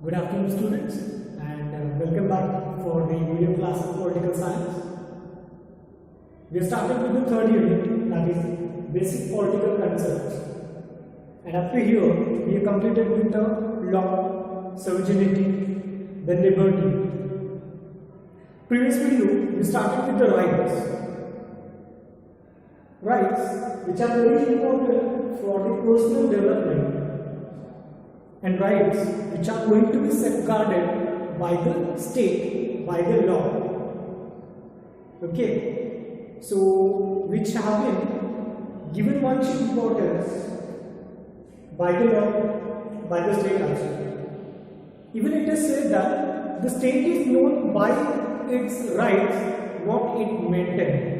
Good afternoon, students, and welcome back for the video class of political science. We have started with the third unit, that is basic political concepts. And up to here, we have completed with the law, sovereignty, then liberty. Previous video, we started with the rights. Rights, which are very important for the personal development, and rights which are going to be safeguarded by the state, by the law. Okay, so which have been given much importance by the law, by the state also. Even it is said that the state is known by its rights, what it maintains.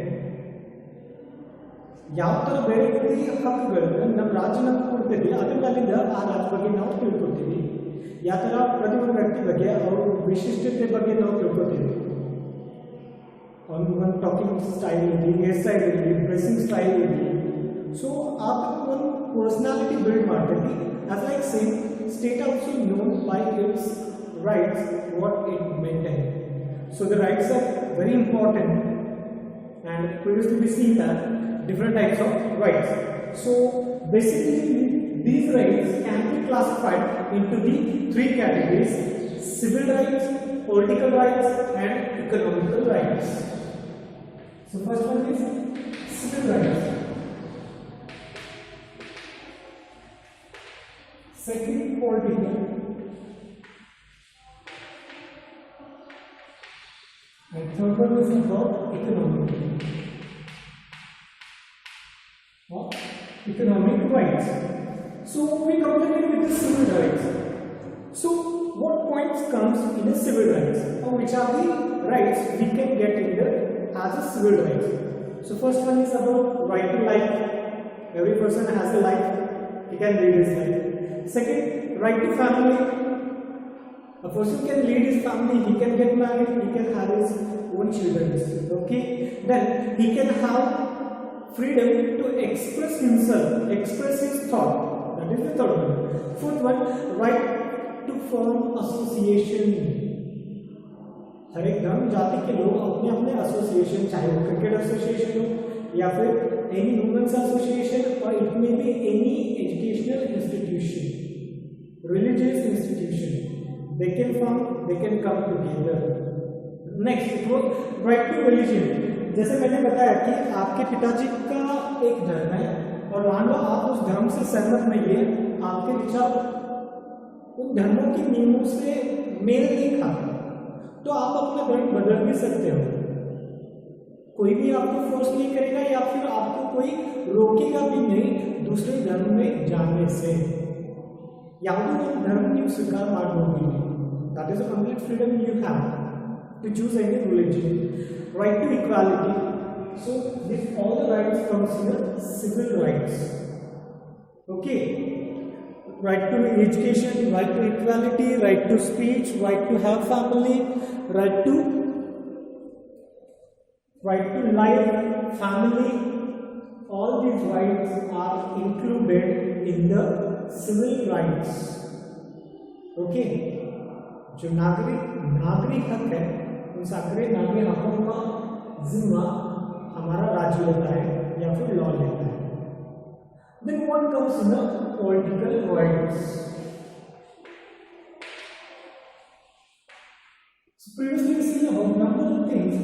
ಯಾವ ತರ ಬೇರೆ ಬೇರೆ ಹಕ್ಕುಗಳನ್ನು ನಮ್ಮ ರಾಜ್ಯ ನಮ್ಗೆ ಕೊಡ್ತೀವಿ, ಅದ್ರ ಮೇಲಿಂದ ಆ ರಾಜ್ಯ ಬಗ್ಗೆ ನಾವು ತಿಳ್ಕೊತೀವಿ. ಯಾವ ತರ ಪ್ರತಿಯೊಂದು ವ್ಯಕ್ತಿ ಬಗ್ಗೆ ಅವ್ರ ವಿಶಿಷ್ಟತೆ ಬಗ್ಗೆ ನಾವು ತಿಳ್ಕೊತೀವಿ. ಒಂದು ಟಾಕಿಂಗ್ ಸ್ಟೈಲ್ ಇರಲಿ, ಹೇರ್ ಸ್ಟೈಲ್ ಇರಲಿ, ಡ್ರೆಸ್ಸಿಂಗ್ ಸ್ಟೈಲ್ ಇರಲಿ, ಸೊ ಆ ಒಂದು ಪರ್ಸನಾಲಿಟಿ ಬಿಲ್ಡ್ ಮಾಡ್ತೀವಿ. As like same state also known by it's rights, what it maintain. So the rights are very important, and previously we seen that different types of rights. So basically these rights can be classified into the three categories: civil rights, political rights, and economical rights. So first one is civil rights, second political, and third one is about economic. Economic rights. So we completed with the civil rights. So what points comes in the civil rights, or which are the rights we can get in the as a civil rights? So first one is about right to life. Every person has a life, he can lead his life. Second, right to family. A person can lead his family, he can get married, he can have his own children. Okay, then he can have freedom to express himself, express his thought. That is the third one. Fourth one, right to form association. हर एक धर्म जाति के लोग अपने अपने association, चाहे वो cricket association हो या फिर एनी वुमेन्स एसोसिएशन, और it may be any educational institution, religious institution, they can form, they can come together. Next, right to religion. जैसे मैंने बताया कि आपके पिताजी का एक धर्म है और मान लो आप उस धर्म से सहमत नहीं है, आपके विचार उन धर्मों के नियमों से मेल नहीं खाते, तो आप अपना धर्म बदल भी सकते हो. कोई भी आपको फोर्स नहीं करेगा या फिर आपको कोई रोकेगा भी नहीं दूसरे धर्म में जाने से. ಯಾವುದೇ ಒಂದು ಧರ್ಮ ನೀವು ಸ್ವೀಕಾರ ಮಾಡಬಹುದು. That is a complete freedom you have to choose any religion. Right to equality. So this all the rights comes in the civil rights. Okay. Right to education, right to equality, right to speech, right to have family, right to life, family. All these rights are included in the civil rights. Okay. जो नागरिक हक है, उन सारे नागरिक हकों का जिम्मा हमारा राज्य लेता है या फिर लॉ लेता है. Then what comes in the political rights? So previously we seen about number of things.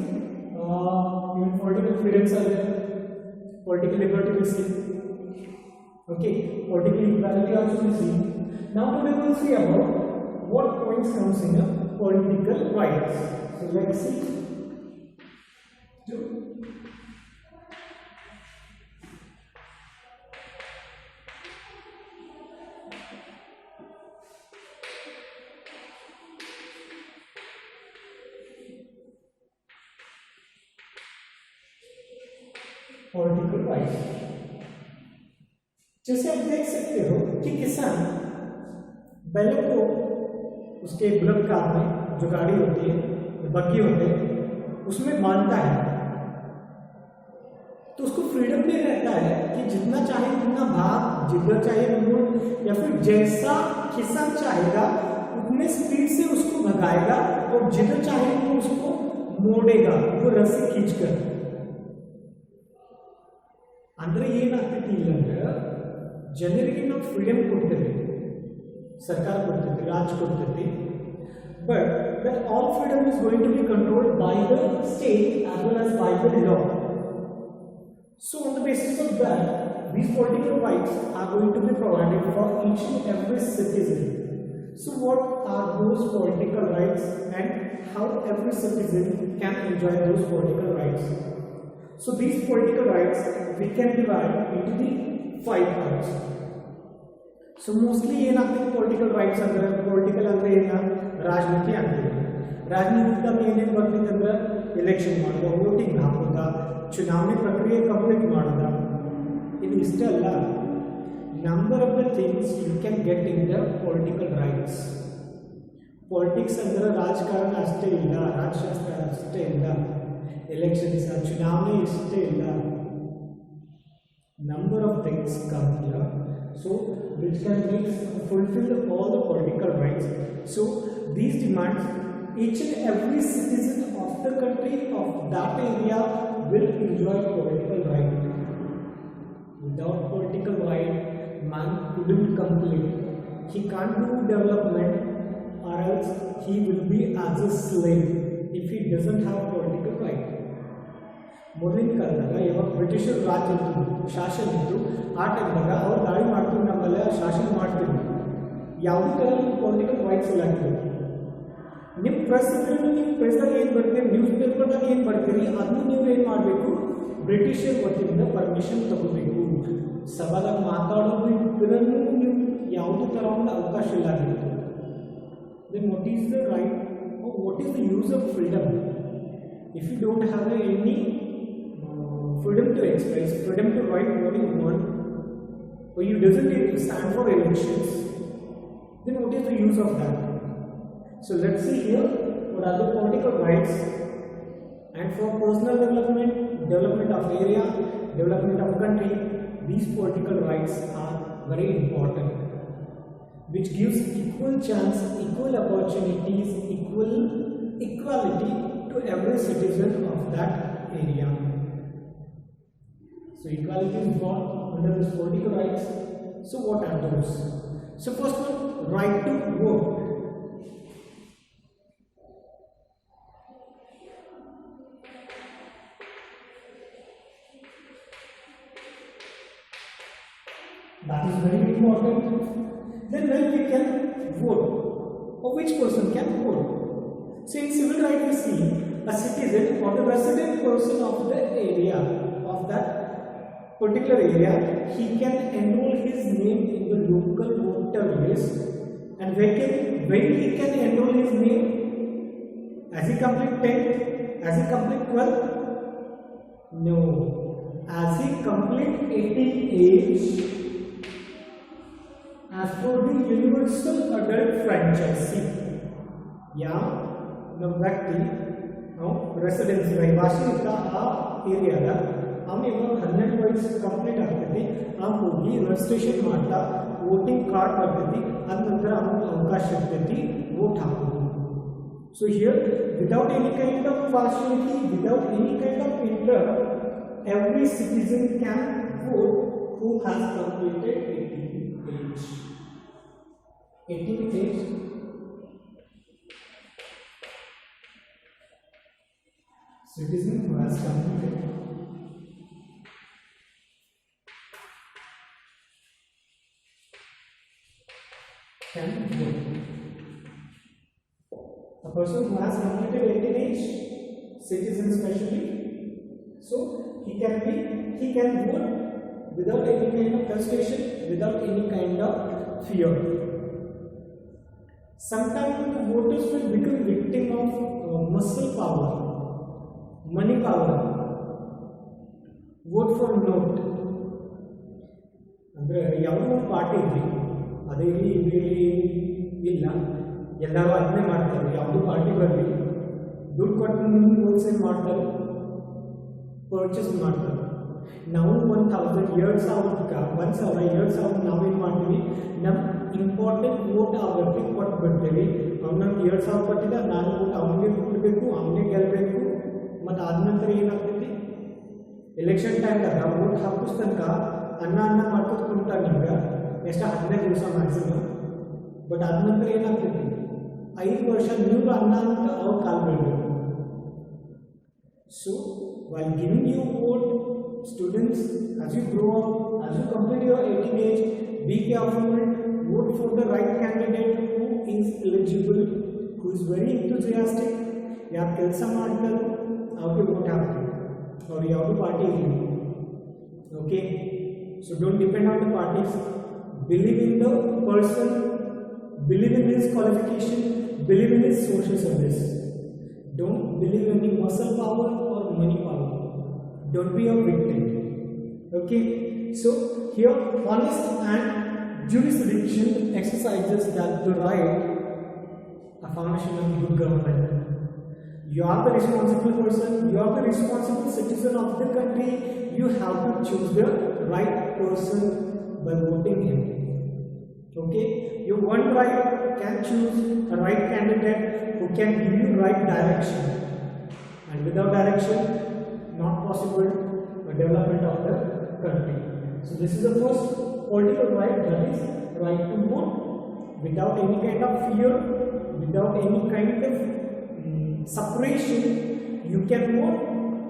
Even political freedoms are there, political liberty we see. Okay, political equality also we see. Now today we will see about what points comes in the political rights. So let's see. Political rights. जैसे आप देख सकते हो कि किसान बैलों को उसके बुलक कार में जो गाड़ी होती है, बग्गी होते हैं, उसमें बांधता है, तो उसको फ्रीडम भी रहता है कि जितना चाहे उतना भाग, जितना चाहे मुड़, या फिर जैसा किसान चाहेगा उतने स्पीड से उसको भगाएगा और जिधर चाहे वो उसको मोड़ेगा, वो रस्सी खींचकर। ಅಂದ್ರೆ ಏನಾಗ್ತೈತಿ ಇಲ್ಲಂದ್ರೆ ಜನರಿಗೆ ನಾವು ಫ್ರೀಡಮ್ ಕೊಡ್ತೇವೆ, ಸರ್ಕಾರ ಕೊಡ್ತೈತಿ, ರಾಜ್ ಕೊಡ್ತೈತಿ, but that all freedom is going to be controlled by the state as well as by the law. So on the basis of that, these political rights are going to be provided for each and every citizen. So what are those political rights and how every citizen can enjoy those political rights? So these political rights we can divide into the 5 parts. So mostly ಏನಾಗ್ತದೆ political rights ಅಂದ್ರೆ, political ಅಂದ್ರೆ ಏನ ರಾಜನೀತಿ ಆಗ್ತದೆ. ರಾಜನೀತಿದಾಗ ಏನೇನು ಬರ್ತೈತೆ ಅಂದ್ರೆ election ಮಾಡೋದು, voting ಹಾಕೋದ, ಚುನಾವಣೆ ಪ್ರಕ್ರಿಯೆ ಕಂಪ್ಲೀಟ್ ಮಾಡೋದ. ಇದು ಇಷ್ಟ ಅಲ್ಲ, number of the things you can get in the political rights. Politics ಅಂದ್ರೆ ರಾಜಕಾರಣ ಅಷ್ಟೇ ಇಲ್ಲ, ರಾಜಶಾಸ್ತ್ರ ಅಷ್ಟೇ ಇಲ್ಲ, elections and chunamani isthe illa, number of things come here, so which can make fulfill all the political rights. So these demands each and every citizen of the country of that area will enjoy political right. Without political right, man couldn't complete, he can't do development, or else he will be as a slave if he doesn't have political right. ಮೊದಲಿನ ಕಾಲದಾಗ ಯಾವಾಗ ಬ್ರಿಟಿಷರು ರಾಜ್ ಇತ್ತು, ಶಾಸನ ಇತ್ತು, ಆ ಟೈಮ್ದಾಗ ಅವ್ರು ದಾಳಿ ಮಾಡ್ಕೊಂಡು ನಮ್ಮೆಲ್ಲ ಶಾಸನ ಮಾಡ್ತಿದ್ರು. ಯಾವುದೇ ಥರ ಪೊಲಿಟಿಕಲ್ ರೈಟ್ಸ್ ಇಲ್ಲ ಆಗ್ತದೆ. ನಿಮ್ಮ ಪ್ರೆಸ್ ಇದ್ರೆ ನೀವು ಪ್ರೆಸ್ದಾಗ ಏನು ಬರ್ತೀರಿ, ನ್ಯೂಸ್ ಪೇಪರ್ದಾಗ ಏನು ಬರ್ತೀರಿ, ಅದನ್ನು ನೀವು ಏನು ಮಾಡಬೇಕು, ಬ್ರಿಟಿಷರ ವತಿಯಿಂದ ಪರ್ಮಿಷನ್ ತಗೋಬೇಕು. ಸಭಾದಾಗ ಮಾತಾಡೋದು ಇದ್ರೂ ನೀವು ಯಾವುದೇ ಥರ ಒಂದು ಅವಕಾಶ ಇಲ್ಲ ಆಗಿರುತ್ತೆ. Then what is the right, what is the use of freedom? If you don't have any freedom to express, freedom to write what you want, or you doesn't need to stand for elections, then what is the use of that? So let's see here what are the political rights. And for personal development, development of area, development of country, these political rights are very important, which gives equal chance, equal opportunities, equality to every citizen of that area. So equality is born under these political rights. So what are those? So first one, right to vote. That is very important. Then when we can vote, or which person can vote? So in civil rights we see a citizen or the resident person of the area, of that particular area, he can enroll his name in the local voter list. And when he can enroll his name, as he complete 10th, as he complete 12th? No, as he complete 18 age, as per the universal adult franchise. Yeah, the ವ್ಯಕ್ತಿ residence ರಹಿವಾಸಿ ಇದ್ದ ಆ ಏರಿಯಾದ ಅವನು ಇವಾಗ 12 ವಯಸ್ಸು complete ಆಗ್ತೈತಿ, ಅವ್ನು ಹೋಗಿ registration ಮಾಡ್ತಾ ವೋಟಿಂಗ್ ಕಾರ್ಡ್ ಬರ್ತೈತಿ, ಅದ ನಂತರ ಅವನಿಗೆ ಅವಕಾಶ ಇರ್ತೈತಿ ವೋಟ್ ಹಾಕೋದು. So here without any kind of partiality, without any kind of inter, every citizen can vote who has completed 18 age. Citizen who has completed can vote. A person who has completed 18 age, citizen especially, so he can vote without any kind of frustration, without any kind of fear. Sometimes the voters will become victim of muscle power, money power. Vote for note. ಅಂದರೆ ಯಾವುದೋ ಒಂದು party ಇದ್ರಿ, ಅದೇ ಇಲ್ಲಿ ಇಲ್ಲ, ಎಲ್ಲರೂ ಅದನ್ನೇ ಮಾಡ್ತಾರೆ. ಯಾವುದೋ ಪಾರ್ಟಿ ಬರಲಿ, ದುಡ್ಡು ಕೊಟ್ಟು ಓಟ್ಸ್ ಏನು ಮಾಡ್ತಾರೆ, ಪರ್ಚೇಸ್ ಮಾಡ್ತಾರೆ. ನಾವು 1000 years out 1000 years out ನಾವೇನು ಮಾಡ್ತೀವಿ, ನಮ್ಮ ಇಂಪಾರ್ಟೆಂಟ್ ವೋಟ್ ಆ ವ್ಯಕ್ತಿ ಕೊಟ್ಟು ಬಿಡ್ತೀವಿ. ಅವ್ನು ನಮ್ಗೆ 2000 ಕೊಟ್ಟಿದ್ದ, ನಾನು ವೋಟ್ ಅವನಿಗೆ ಕೊಡಬೇಕು, ಅವನಿಗೆ ಗೆಲ್ಲಬೇಕು. ಮತ್ತು ಆದ ನಂತರ ಏನಾಗ್ತೈತಿ, ಎಲೆಕ್ಷನ್ ಟೈಮ್ದಾಗ ವೋಟ್ ಹಾಕಿಸ್ ತನಕ ಅನ್ನ ಮಾಡ್ಕೊತ ಕುಂತಾನೆ. ನಿಮ್ಗೆ ಎಷ್ಟು 15 ದಿವಸ ಮ್ಯಾಕ್ಸಿಮಮ್. ಬಟ್ ಆದ ನಂತರ ಏನಾಗ್ತೈತಿ, 5 ವರ್ಷ ನೀವು ಅನ್ನ ಅಂತ ಅವ್ರು ಕಾಲ್ ಬೀಳಬೇಕು. So while giving you vote, students, as you grow up, as you complete your 18 age, be careful, vote for the right candidate who is eligible, who is very enthusiastic, ಯಾರು ಕೆಲಸ ಮಾಡ್ತಾರೋ ಅವ್ರಿಗೆ ವೋಟ್ ಹಾಕ್ತೀವಿ, ಅವ್ರು ಯಾವುದು ಪಾರ್ಟಿ ಇರಲಿ. Okay, so don't depend on the parties. Believe in the person, believe in his qualification, believe in his social service. Don't believe in any muscle power or money power. Don't be a victim. Okay, so here honest and jurisdiction exercises that the right, a foundation of good government. You are the responsible person, you are the responsible citizen of the country. You have to choose the right person by voting him. Okay, your one right can choose a right candidate who can give you right direction, and without direction not possible the development of the country. So this is the first political right, that is right to vote without any kind of fear, without any kind of separation. You can vote,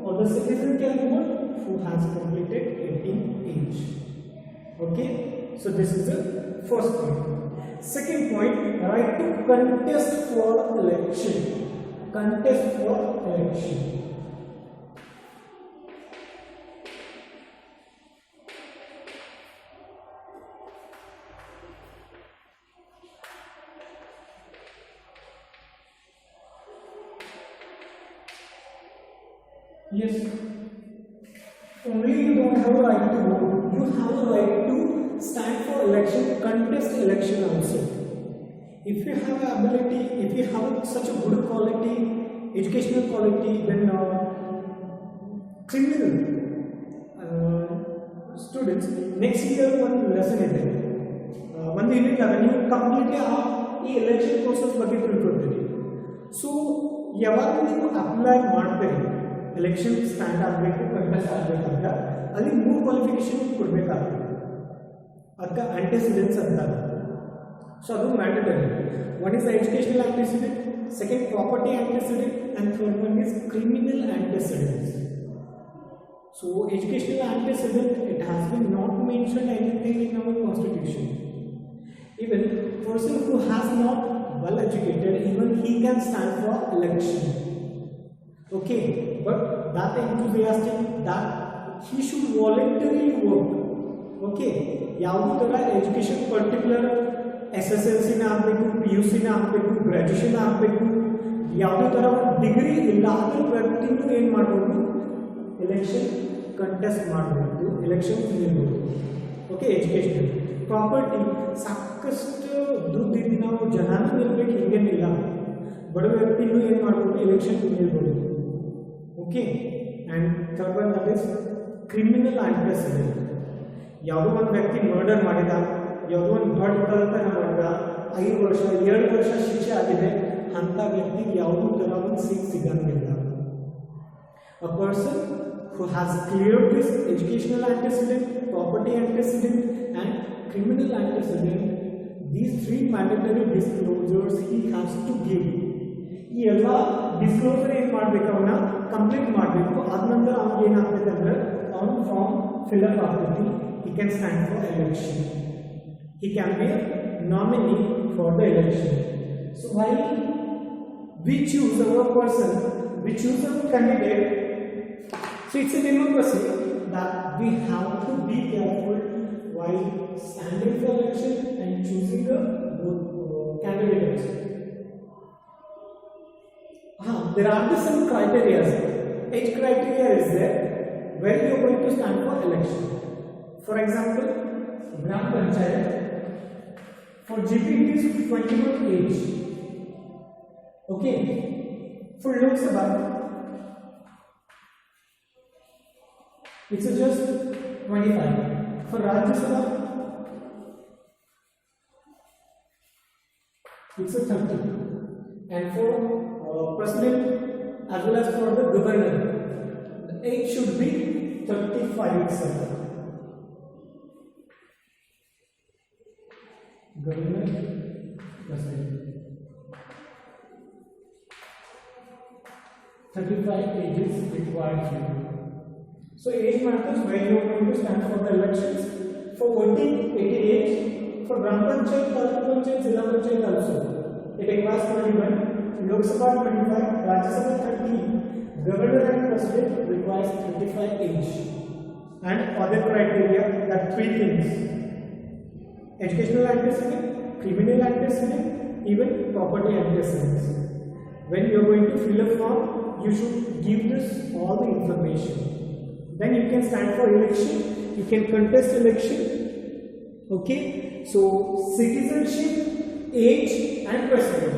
or the citizen can vote who has completed 18 age. Okay, so this is the first point. Second point, right to contest for election. Contest for election. Yes, only you don't have a right to vote, you have a right to stand for election, contest election also. If you have ability, if you have such a good quality, educational quality, then criminal students, next year one lesson ಇದೆ, ಒಂದು unit ಆಗ ನೀವು completely ಈ election process ಬಗ್ಗೆ ತಿಳ್ಕೊಳ್ತೀರಿ. So ಯಾವಾಗ ನೀವು apply ಮಾಡ್ತೀರಿ, election stand ಆಗಬೇಕು, ಕಂಟೆಸ್ಟ್ ಆಗಬೇಕಂತ, ಅಲ್ಲಿ 3 ಕ್ವಾಲಿಫಿಕೇಶನ್ ಕೊಡಬೇಕಾಗ್ತದೆ. ಅದಕ್ಕೆ ಆಂಟಿಸಿಡೆಂಟ್ಸ್ ಅಂತಾರೆ. ಸೊ ಅದು mandatory. One is educational antecedent, second property antecedent, and third one is criminal antecedents. So educational antecedent, it has been not mention anything in our constitution. Even person who has not well educated, even he can stand for election. Okay, but that enthusiastic, that he should voluntarily work. Okay, ಯಾವುದು ತರ education particular SSLC ನ ಆಗಬೇಕು, PUC ನ ಆಗಬೇಕು, graduation ಆಗಬೇಕು, ಯಾವುದೇ ತರ degree ಇಲ್ಲದ ವ್ಯಕ್ತಿನೂ ಏನು ಮಾಡಬಹುದು, ಎಲೆಕ್ಷನ್ ಕಂಟೆಸ್ಟ್ ಮಾಡಬಹುದು, ಎಲೆಕ್ಷನ್ ನಿಲ್ಲಬಹುದು. ಓಕೆ, ಎಜುಕೇಶನ್ ಪ್ರಾಪರ್ಟಿ, ಸಾಕಷ್ಟು ದುಡ್ಡಿದ್ದು ನಾವು ಜನನೂ ನಿಲ್ಬೇಕು ಹಿಂಗೇನಿಲ್ಲ, ಬಡ ವ್ಯಕ್ತಿನೂ ಏನು ಮಾಡ್ಬೋದು, ಎಲೆಕ್ಷನ್ ನಿಲ್ಬೋದು. Okay, and third one that is criminal antecedent. ಯಾವುದೋ ಒಂದು ವ್ಯಕ್ತಿ ಮರ್ಡರ್ ಮಾಡಿದ, ಯಾವುದೋ ಒಂದು ದೊಡ್ಡ ಕಳ್ಳತನ ಮಾಡಿದ, 5 ವರ್ಷ 7 ವರ್ಷ ಶಿಕ್ಷೆ ಆಗಿದೆ, ಅಂಥ ವ್ಯಕ್ತಿಗೆ ಯಾವುದೂ ಥರ ಒಂದು ಸಿಗಂಗಿಲ್ಲ. A person who has cleared this educational antecedent, property antecedent and criminal antecedent, these 3 mandatory disclosures he has to give. ಈ ಎಲ್ಲ ಡಿಸ್ಕ್ಲೋಸರ್ ಏನು ಮಾಡಬೇಕು, ಅವನ್ನ ಕಂಪ್ಲೀಟ್ ಮಾಡಬೇಕು. ಆದ ನಂತರ ಅವ್ನಿಗೆ ಏನಾಗ್ತದೆ ಅಂದರೆ ಅವನು ಫಾರ್ಮ್ ಫಿಲ್ ಅಪ್ ಆಗ್ತೈತಿ. he can stand for election, he can be a nominee for the election. So while we choose our person, we choose a candidate, so it's a democracy that we have to be careful while standing for election and choosing the candidates. There are some criteria. Each criteria is there where you are going to stand for election. For example, Gram Panchayat, for GP it is 21 age. Okay, for Lok Sabha it's just 25. For Rajya Sabha, it's a 30. And for president as well as for the governor, the age should be 35 itself. Governor, president. 35 ages required here. So age matters where you are going to stand for the elections. For voting, 80 age. For Gram Panchayat, Taluk Panchayat, Zilla Panchayat also, it requires 21. Lok Sabha 25, Rajya Sabha 30. Governor and president requires 35 age. And other criteria, that 3 things: educational antecedent, criminal antecedent, even property antecedents. When you are going to fill a form, you should give this all the information. Then you can stand for election, you can contest election. Okay, so citizenship, age and president.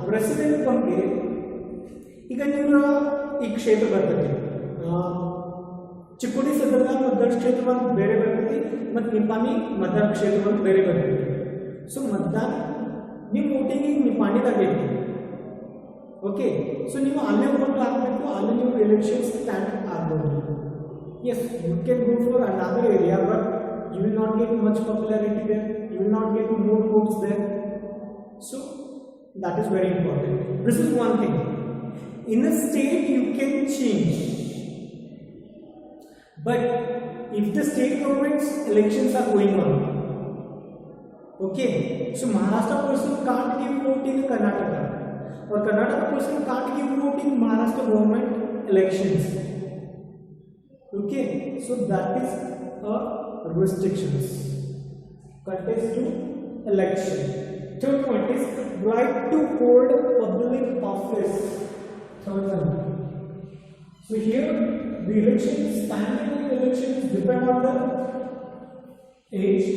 President ಬಗ್ಗೆ ಈಗ ನೀವು ಈ ಕ್ಷೇತ್ರ ಬರ್ತದೆ, ಚಿಕ್ಕೋಡಿ ಸದರ ಮತದಾರ ಕ್ಷೇತ್ರ ಅಂತ ಬೇರೆ ಬರ್ತದೆ ಮತ್ತು ನಿಪ್ಪಾಣಿ ಮತದಾರ ಕ್ಷೇತ್ರ ಅಂತ ಬೇರೆ ಬರ್ತದೆ. ಸೊ ಮತದಾನ ನಿಮ್ಮ ವೋಟಿಂಗ್ ನಿಪ್ಪಾಣಿದಾಗೈತಿ. ಓಕೆ, ಸೊ ನೀವು ಅಲ್ಲೇ ವೋಟ್ ಹಾಕಬೇಕು, ಅಲ್ಲೇ ನೀವು ಎಲೆಕ್ಷನ್ ಸ್ಟ್ಯಾಂಡ್ ಆಗ್ಬೋದು. Yes, you can go for another area, but you will not get much popularity there, you will not get more votes there. So that is very important. This is one thing. In a state you can change, but if the state government's elections are going on, okay, so Maharashtra person can't give vote in Karnataka, or Karnataka person can't give vote in Maharashtra government elections. Okay, so that is a restrictions. Contest to election. Third point is right to hold public office. Third one. So here the elections, standing in the elections depend on the age,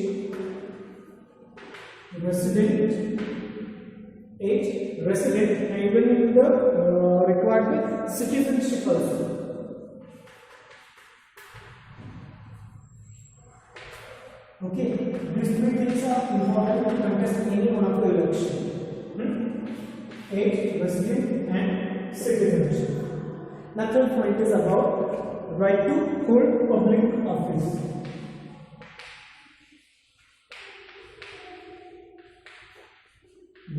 resident, and even in the required citizenship also. Okay, these 3 things are important to contest any one of the election: age, resident, and citizenship. Now, third point is about right to hold public office.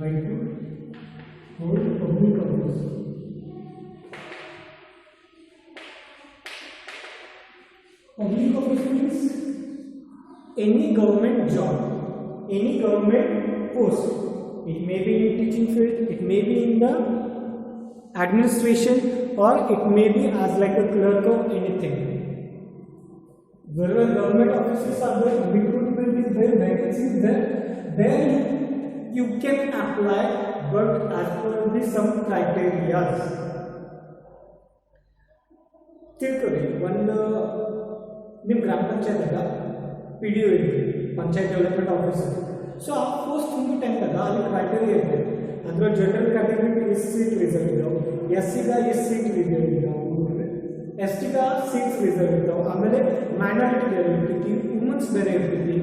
Right to hold public office. Public office means any government job, any government post. It may be in teaching field, it may be in the administration, or it may be as like a clerk or anything. Wherever government offices are there, recruitment is there, vacancies there, then you can apply, but as per the some criteria. ತಿಳ್ಕೊಳ್ಳಿ, ಒಂದು ನಿಮ್ಮ ಗ್ರಾಮ panchayat PDO ಇರುತ್ತೆ, panchayat development officer. So ಆ post ತುಂಬ time ಅಲ್ಲಿ criteria ಇದೆ. ಅಂದ್ರೆ ಜನರಲ್ ಕ್ಯಾಟಗರಿ ಎಷ್ಟು ಸೀಟ್ ರಿಸರ್ವ್ ಇದ್ದಾವೆ, SC ಎಷ್ಟು ಸೀಟ್ ರಿಸರ್ವ್ ಇದ್ದಾವೆ, ST ಸೀಟ್ಸ್ ರಿಸರ್ವ್ ಇದ್ದಾವೆ, ಆಮೇಲೆ ಮೈನಾರಿಟಿ ಬೇರೆ ಇರ್ತೈತಿ, ವುಮೆನ್ಸ್ ಬೇರೆ ಇರ್ತೈತಿ,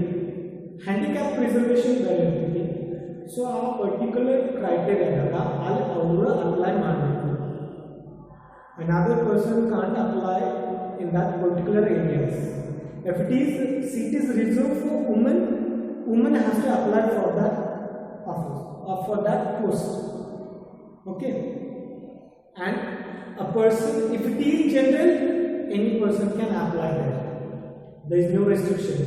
ಹ್ಯಾಂಡಿಕ್ಯಾಪ್ ರಿಸರ್ವೇಷನ್ ಬೇರೆ ಇರ್ತೈತಿ. ಸೊ ಆ ಪರ್ಟಿಕ್ಯುಲರ್ ಕ್ರೈಟೇರಿಯಾದಾಗ ಅಲ್ಲಿ ಅವರು ಅಪ್ಲೈ ಮಾಡಬೇಕು. Another person can't apply in that particular areas. If it is seat is reserved for woman has to apply for that office or for that post. Okay, and a person, if it is general, any person can apply there. There is no restriction.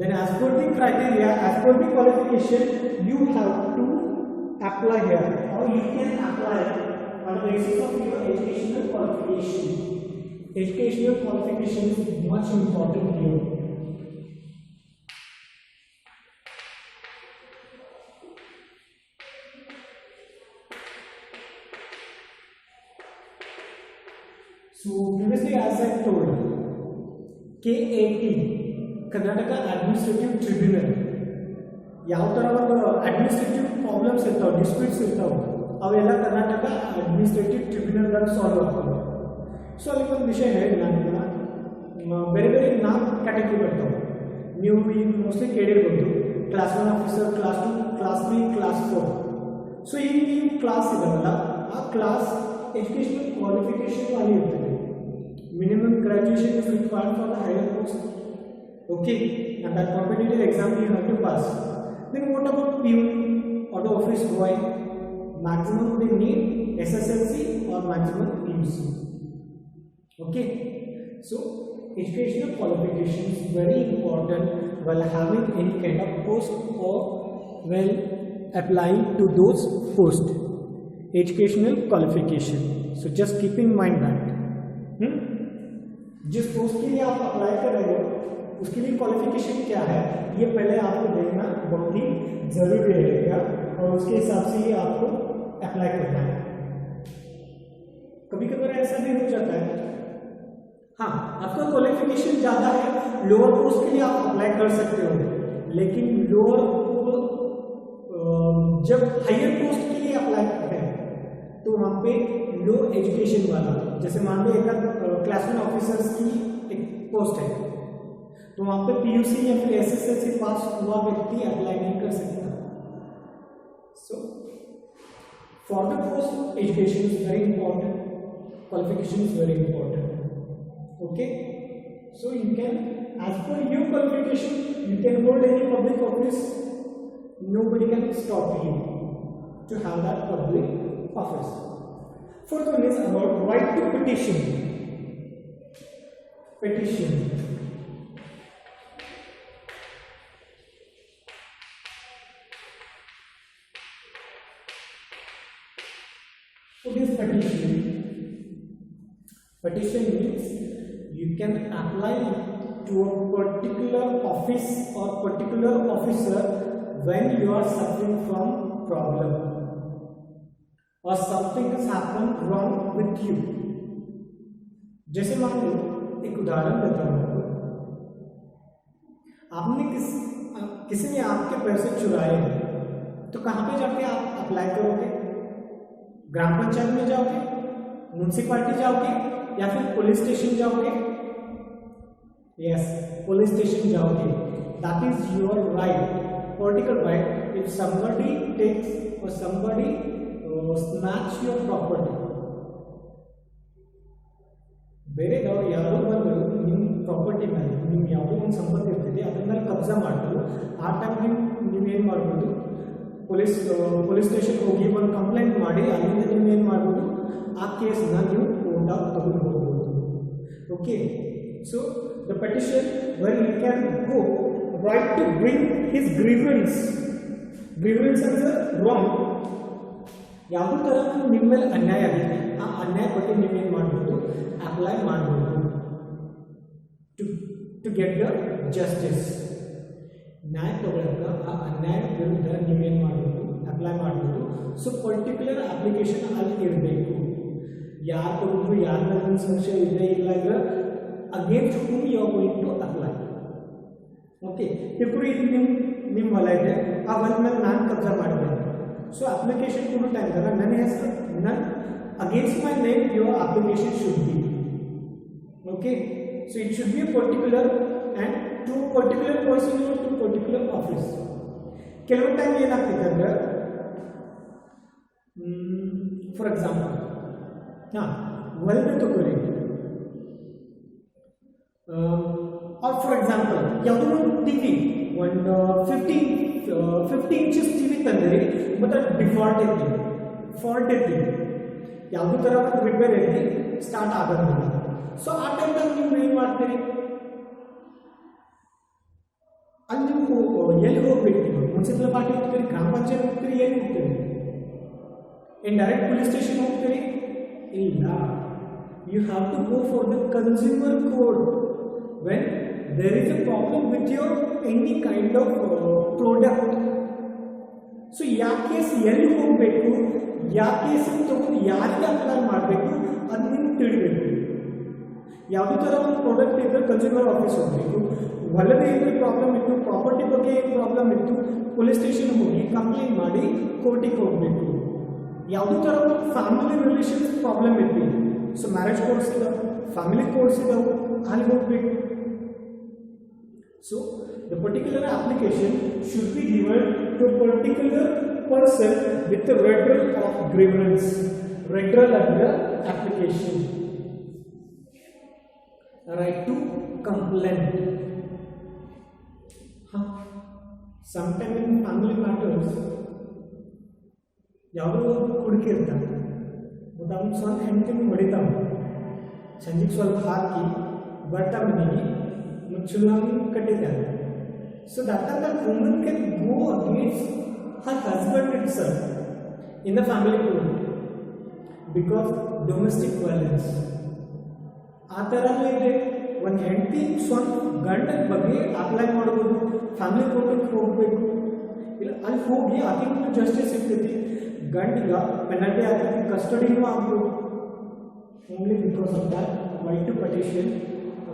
Then as per the criteria, as per the qualification, you have to apply here, or you can apply on the basis of your educational qualification. Educational qualification is much important here. So previously, as I told, KAT, Karnataka Administrative Tribunal, ಯಾವ ಥರ ಒಂದು administrative problems ಇರ್ತಾವೆ, disputes ಇರ್ತಾವೆ, ಅವೆಲ್ಲ Karnataka administrative ಟ್ರಿಬ್ಯುನಲ್ದಾಗ solve ಆಗ್ತವೆ. So ಅಲ್ಲಿ ಒಂದು ವಿಷಯ ಹೇಳಿ ನಾನು, ಬೇರೆ ಬೇರೆ ನಾವು ಕ್ಯಾಟಗರಿ ಬರ್ತಾವೆ. ನೀವು ಈಗ ಮೋಸ್ಟ್ಲಿ ಕೇಳಿರ್ಬೋದು class 1 officer, class 2, class 3, class 4. So ಈಗ ನೀವು ಕ್ಲಾಸ್ ಇದಾವಲ್ಲ, ಆ ಕ್ಲಾಸ್ ಎಜುಕೇಶನಲ್ ಕ್ವಾಲಿಫಿಕೇಶನ್ ಅಲ್ಲಿ ಇರ್ತದೆ. Minimum graduation is required for the higher post. Okay, and that competitive exam you have to pass. Then what about peon or the office boy? Maximum they need SSLC or maximum PUC. Okay, so educational qualification is very important while having any kind of post or while applying to those posts. Educational qualification, so just keep in mind that जिस post के लिए आप apply कर रहे हो उसके लिए qualification क्या है, ये पहले आपको देखना बहुत ही जरूरी रहेगा और उसके हिसाब से ही आपको अप्लाई करना है. कभी कभी ऐसा भी हो जाता है, हाँ आपका क्वालिफिकेशन ज़्यादा है, लोअर पोस्ट के लिए आप अप्लाई कर सकते हो, लेकिन लोअर जब हायर पोस्ट के लिए अप्लाई करते हैं तो वहाँ पे लो एजुकेशन वाला, जैसे मान लो एक क्लास 1 ऑफिसर्स की एक पोस्ट है तो वहाँ पे पीयूसी या फिर एसएसएलसी पास हुआ व्यक्ति अप्लाई नहीं कर सकता. So for the post education is very important, qualification is very important. Okay, so you can as per your qualification you can hold any public office, nobody can stop you to have that public office. Fourth one is about right to petition. Petition. What is petition? Petition means you can apply to a particular office or particular officer when you are suffering from problem or something has happened wrong with you. जैसे मान लो एक उदाहरण देता हूँ, आपने किसी ने आपके पैसे चुराए हैं तो कहाँ पे जाके आप अप्लाई करोगे? ग्राम पंचायत में जाओगे, म्युनिसिपैलिटी जाओगे या फिर पुलिस स्टेशन जाओगे? यस, पुलिस स्टेशन जाओगे. That is your right, political right. If somebody takes or somebody snatch your property, ಬೇರೆದವರು ಯಾರೋ ಬಂದು ನಿಮ್ಮ ಪ್ರಾಪರ್ಟಿ ಮೇಲೆ ನಿಮ್ಮ ಯಾವುದೋ ಒಂದು ಸಂಪತ್ತು ಇರ್ತದೆ ಅದ್ರ ಮೇಲೆ ಕಬ್ಜಾ ಮಾಡಿದ್ರು, ಆ ಟೈಮ್ ನೀವೇನು ಮಾಡ್ಬೋದು, ಪೊಲೀಸ್ ಸ್ಟೇಷನ್ ಹೋಗಿ ಒಂದು ಕಂಪ್ಲೇಂಟ್ ಮಾಡಿ ಅಲ್ಲಿಂದ ನೀವೇನು ಮಾಡ್ಬೋದು, ಆ ಕೇಸನ್ನ ನೀವು ಕೋರ್ಟಾಗಿ ತಗೊಂಡು ಹೋಗ್ಬೋದು. Okay, so the petition where you can go right to bring his grievance as a wrong. ಯಾವುದೇ ಥರ ನಿಮ್ಮ ಮೇಲೆ ಅನ್ಯಾಯ ಆಗಿದೆ, ಆ ಅನ್ಯಾಯ ಬಗ್ಗೆ ನೀವೇನು ಮಾಡ್ಬೋದು, ಅಪ್ಲೈ ಮಾಡ್ಬೋದು ಟು ಗೆಟ್ ದ ಜಸ್ಟಿಸ್. ನ್ಯಾಯ ತಗೊಳ್ಳೋಕೆ ಆ ಅನ್ಯಾಯ ವಿರುದ್ಧ ನೀವೇನು ಮಾಡ್ಬೋದು, ಅಪ್ಲೈ ಮಾಡ್ಬೋದು. ಸೊ ಪರ್ಟಿಕ್ಯುಲರ್ ಅಪ್ಲಿಕೇಶನ್ ಅಲ್ಲಿ ಇರಬೇಕು. ಯಾರು ತಗೊಂಡು ಯಾರ ಮೇಲೆ ಸಂಶಯ ಇದೆ ಇಲ್ಲ ಅಂದ್ರೆ against whom you are going to apply. Okay, ఇప్పుడు ಇದು ನಿಮ್ಮ ಹೊಲ ಇದೆ, ಆ ಹೊಲದ ಮೇಲೆ ನಾನು ಕಬ್ಜಾ ಮಾಡಿದೆ. ಸೊ ಅಪ್ಲಿಕೇಶನ್ ಕೊಡೋ ಟೈಮ್ದಾಗ ನನ್ನ ಹೆಸರು against my name your application should be. Okay, so it should be a particular and to particular person or to particular office. ಕೆಲವು ಟೈಮ್ ಏನಾಗ್ತದೆ ಅಂದ್ರೆ, ಫಾರ್ ಎಕ್ಸಾಂಪಲ್ ಹೊಲದ ತಗೊಳ್ಳಿ, और फॉर एग्जांपल ಯಾವುದೋ ಒಂದು ಟಿವಿ ಒಂದು 15 ಇಂಚಸ್ ಟಿವಿ ತಂದಿರಿ, ಮತ್ತೆ ಡಿಫಾಲ್ಟ್ ಐತಿ, ಫಾಲ್ಟ್ ಐತಿ, ಯಾವುದೋ ಥರ ಒಂದು ರಿಪೇರ್ ಐತಿ, ಸ್ಟಾರ್ಟ್ ಆಗೋದಿಲ್ಲ. ಸೊ ಆ ಟೈಮ್ದಾಗ ನೀವು ಏನು ಮಾಡ್ತೀರಿ, ಅಲ್ಲಿ ನೀವು ಎಲ್ಲಿ ಹೋಗ್ಬೇಕು? ಮುನ್ಸಿಪಲ್ ಪಾರ್ಟಿ ಹೋಗ್ತೀರಿ, ಗ್ರಾಮ ಪಂಚಾಯತ್ ಹೋಗ್ತೀರಿ, ಎಲ್ಲಿ ಹೋಗ್ತೀರಿ? ಏನು ಡೈರೆಕ್ಟ್ ಪೊಲೀಸ್ ಸ್ಟೇಷನ್ ಹೋಗ್ತೀರಿ? ಇಲ್ಲ. You have to go for the consumer court when there is a problem with your any kind of product. So या केस ಎಲ್ಲಿ ಹೋಗಬೇಕು, या केस ತಗೊಂಡು ಯಾರಿಗೆ ಅಪ್ಲೈ ಮಾಡಬೇಕು ಅದು ನೀವು ತಿಳಿಬೇಕು. ಯಾವುದೇ ಥರ ಒಂದು ಪ್ರಾಡಕ್ಟ್ ಇದ್ದರೆ ಕನ್ಸ್ಯೂಮರ್ ಆಫೀಸ್ ಹೋಗಬೇಕು, ಹೊಲದ ಏನು ಪ್ರಾಬ್ಲಮ್ ಇತ್ತು, ಪ್ರಾಪರ್ಟಿ ಬಗ್ಗೆ ಏನು ಪ್ರಾಬ್ಲಮ್ ಇತ್ತು, ಪೊಲೀಸ್ ಸ್ಟೇಷನ್ ಹೋಗಿ ಕಂಪ್ಲೇಂಟ್ ಮಾಡಿ ಕೋರ್ಟಿಗೆ ಹೋಗಬೇಕು. ಯಾವುದೇ ಥರ ಒಂದು ಫ್ಯಾಮಿಲಿ ರಿಲೇಷನ್ಸ್ ಪ್ರಾಬ್ಲಮ್ ಇತ್ತು, ಸೊ ಮ್ಯಾರೇಜ್ ಕೋರ್ಟ್ಸ್ ಇದಾವೆ, ಫ್ಯಾಮಿಲಿ ಕೋರ್ಟ್ಸ್ ಇದಾವೆ, ಅಲ್ಲಿ ಹೋಗ್ಬೇಕು. So the particular application should be given to a particular person with the redress of grievance. Redress under application. Right to complain. Sometimes in family matters, ಯಾವುದೋ ಹುಡುಕಿ ಇರ್ತಾರೆ, ಮತ್ತು ಅವ್ನು ಸ್ವಲ್ಪ ಹೆಂಡತಿನ ಹೊಡಿತಾವ, ಸಂಜೆಗೆ ಸ್ವಲ್ಪ ಹಾಕಿ ಬರ್ತಾ ಮನೆಗೆ ಮುಚ್ಚಲು ಕಟ್ಟಿದ್ದಾರೆ. So that time that woman can go against her husband itself in the family court because domestic violence. ಆ ಥರ ಇದೆ. ಒಂದು ಹೆಂಡತಿ ಸ್ವಂತ ಗಂಡನ ಬಗ್ಗೆ ಅಪ್ಲೈ ಮಾಡ್ಬೋದು, ಫ್ಯಾಮಿಲಿ ಕೋರ್ಟಿಗೆ ಹೋಗಬೇಕು, ಇಲ್ಲ ಅಲ್ಲಿ ಹೋಗಿ ಆಕೆಗೂ ಜಸ್ಟಿಸ್ ಸಿಗ್ತೈತಿ, ಗಂಡಿಗ ಪೆನಲ್ಟಿ ಆಗ್ತೈತಿ, ಕಸ್ಟಡಿನೂ ಆಗ್ಬೋದು. Only because of that right to petition,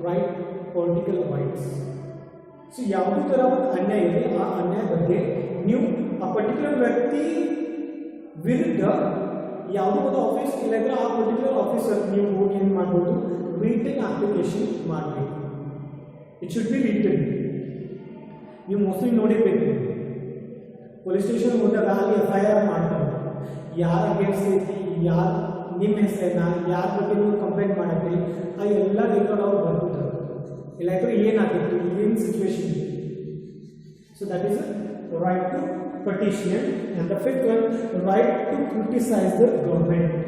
right political rights. So ಯಾವುದೇ ಥರ ಒಂದು ಅನ್ಯಾಯ ಇದೆ, ಆ ಅನ್ಯಾಯ ಬಗ್ಗೆ ನೀವು ಆ ಪರ್ಟಿಕ್ಯುಲರ್ ವ್ಯಕ್ತಿ ವಿರುದ್ಧ ಯಾವುದೋ ಒಂದು ಆಫೀಸ್ ಇಲ್ಲಾಂದ್ರೆ ಆ ಪರ್ಟಿಕ್ಯುಲರ್ ಆಫೀಸರ್ ನೀವು ಹೋಗಿ ಏನು ಮಾಡ್ಬೋದು, ರಿಟನ್ ಅಪ್ಲಿಕೇಶನ್ ಮಾಡಬೇಕು. It should B return. ನೀವು ಮೋಸ್ಟ್ಲಿ ನೋಡಿರ್ಬೇಕು, ಪೊಲೀಸ್ ಸ್ಟೇಷನ್ ಹೋದಾಗ ಅಲ್ಲಿ FIR ಮಾಡ್ತಾರೆ, ಯಾರು ಅಗೇನ್ಸ್ಟ್ ಐತಿ, ಯಾರು ನಿಮ್ಮ ಹೆಸರನ್ನ, ಯಾರ ಬಗ್ಗೆ ನೀವು ಕಂಪ್ಲೇಂಟ್ ಮಾಡತ್ತೀರಿ, ಆ ಎಲ್ಲ ರೆಕಾರ್ಡ್ ಅವ್ರು ಬರ್ತಾರೆ. ಇಲ್ಲಾಂದ್ರೆ ಏನಾಗಿತ್ತು, ಏನು ಸಿಚುವೇಶನ್ ಇತ್ತು. So that is right to petition. And the fifth one, right to criticise the government.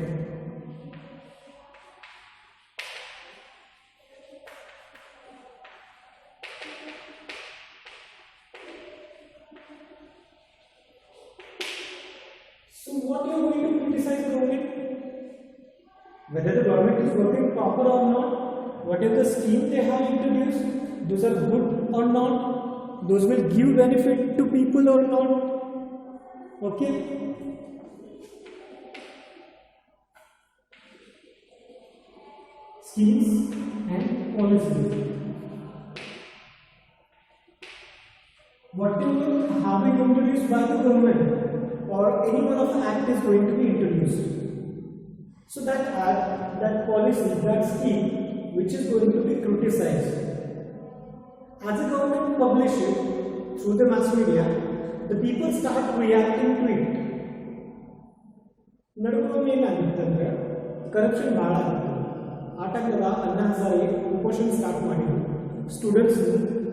So what you are going to criticize the government? Whether the government is working proper or not, whatever the scheme they have introduced, those are good or not, those will give benefit to people or not. Okay? Schemes and policies. Whatever have been introduced by the government, or any one of the act is going to be introduced. So that act, that policy, that scheme, which is going to be criticized. As the government publish it through the mass media, the people start reacting to it. ನಡುವೆ ಏನಾಗಿತ್ತಂದ್ರೆ corruption ಭಾಳ ಆಗಿತ್ತು. ಆ ಟೈಮ್ದಾಗ ಅಣ್ಣಾ ಹಜಾರೆ ಕುಪೋಷನ್ start ಮಾಡಿದ್ರು, students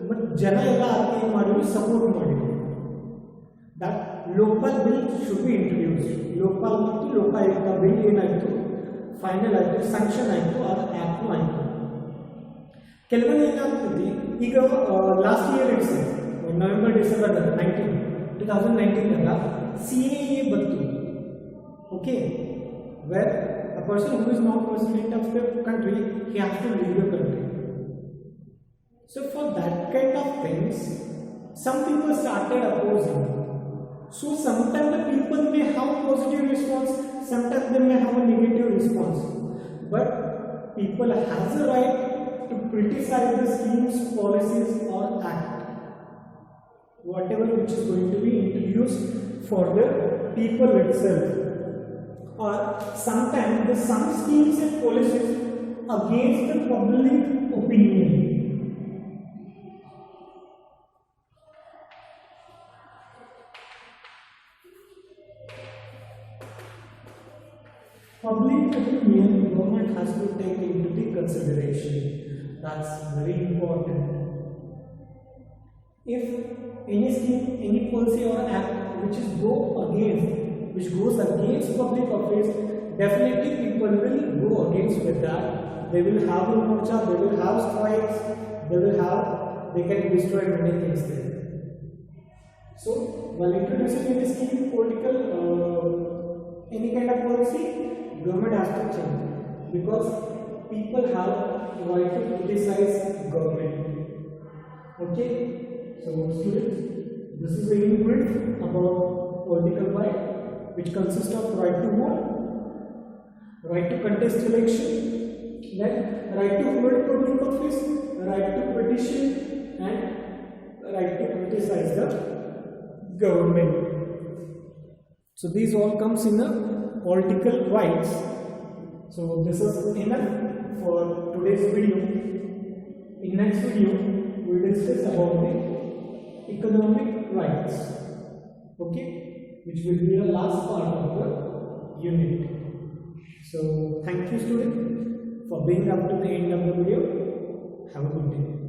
ಮತ್ತು ಜನ ಎಲ್ಲ ಅದಕ್ಕೆ ಏನು ಮಾಡಿದ್ರು, ಸಪೋರ್ಟ್ ಮಾಡಿದ್ರು. That Lokpal bill should be introduce. Lokpal ಮತ್ತು ಲೋಕಾಯುಕ್ತ ಬಿಲ್ ಏನಾಯಿತು, ಫೈನಲ್ ಆಯಿತು, ಸ್ಯಾಂಕ್ಷನ್ ಆಯಿತು, ಅದು ಆ್ಯಕ್ಟು ಆಯಿತು. ಕೆಲವೊಂದು ಏನಾಗ್ತದೆ, ಈಗ last year it's November December 2019 CAA ಬಂತು. Okay, where a person who is not president of the country, he has to leave the country. So for that kind of things some people started opposing. So sometimes the people may have positive response, sometimes they may have a negative response. But people has a right to criticize the schemes, policies or act, whatever which is going to be introduced for the people itself. Or sometimes the some schemes and policies against the public opinion. Public opinion government has to take into the consideration. That's very important. If any scheme, any policy or act which goes against public office, definitely people will go against with that. They will have a morcha, they will have strikes, they can destroy many things there. So while introducing any scheme, political any kind of policy, government has to change, because people have right to criticize government. Okay, so students, this is a brief about political right, which consists of right to vote, right to contest election, then right to hold public office, right to petition, and right to criticize the government. So these all comes in a political rights. So this is enough for today's video. in next video we will discuss about the economic rights, okay, which will be the last part of the unit. So thank you students for being up to the end of the video. Have a good day.